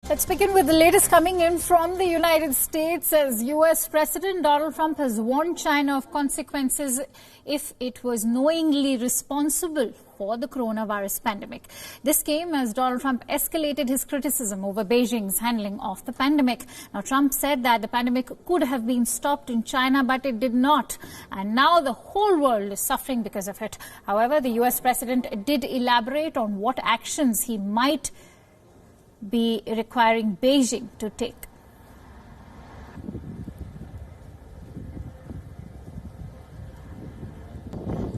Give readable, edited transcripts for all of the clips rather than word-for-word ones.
Let's begin with the latest coming in from the United States as U.S. President Donald Trump has warned China of consequences if it was knowingly responsible for the coronavirus pandemic. This came as Donald Trump escalated his criticism over Beijing's handling of the pandemic. Now, Trump said that the pandemic could have been stopped in China, but it did not. And now the whole world is suffering because of it. However, the U.S. President did elaborate on what actions he might be requiring Beijing to take.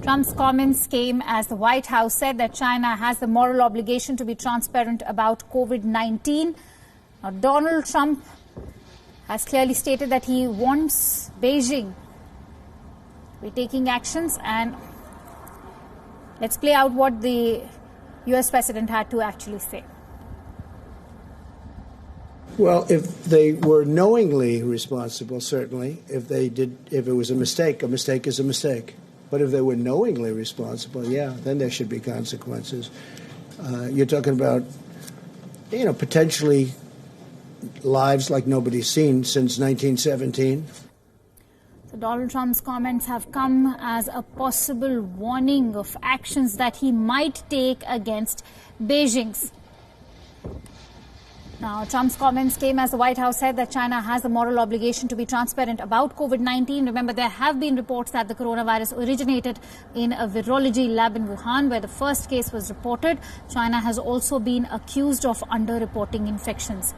Trump's comments came as the White House said that China has the moral obligation to be transparent about COVID-19. Now, Donald Trump has clearly stated that he wants Beijing to be taking actions, and let's play out what the U.S. President had to actually say. Well, if they were knowingly responsible, certainly. If it was a mistake is a mistake. But if they were knowingly responsible, yeah, then there should be consequences. You're talking about, potentially lives like nobody's seen since 1917. So Donald Trump's comments have come as a possible warning of actions that he might take against Beijing's. Now, Trump's comments came as the White House said that China has a moral obligation to be transparent about COVID-19. Remember, there have been reports that the coronavirus originated in a virology lab in Wuhan, where the first case was reported. China has also been accused of underreporting infections.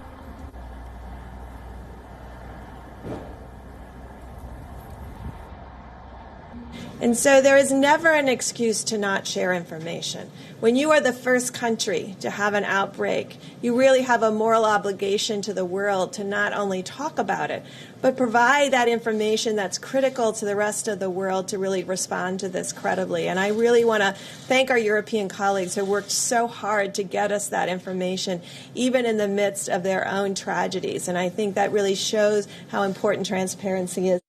And so there is never an excuse to not share information. When you are the first country to have an outbreak, you really have a moral obligation to the world to not only talk about it, but provide that information that's critical to the rest of the world to really respond to this credibly. And I really want to thank our European colleagues who worked so hard to get us that information, even in the midst of their own tragedies. And I think that really shows how important transparency is.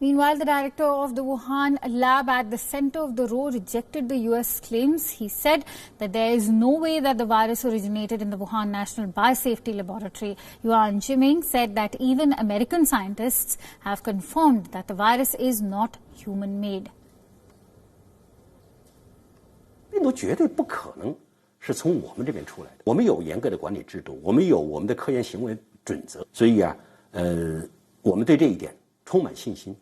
Meanwhile, the director of the Wuhan lab at the center of the row rejected the U.S. claims. He said that there is no way that the virus originated in the Wuhan National Biosafety Laboratory. Yuan Zhiming said that even American scientists have confirmed that the virus is not human-made. 病毒绝对不可能是从我们这边出来的。我们有严格的管理制度，我们有我们的科研行为准则，所以我们对这一点充满信心。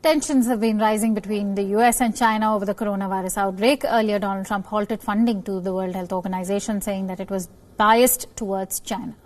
Tensions have been rising between the U.S. and China over the coronavirus outbreak. Earlier, Donald Trump halted funding to the World Health Organization, saying that it was biased towards China.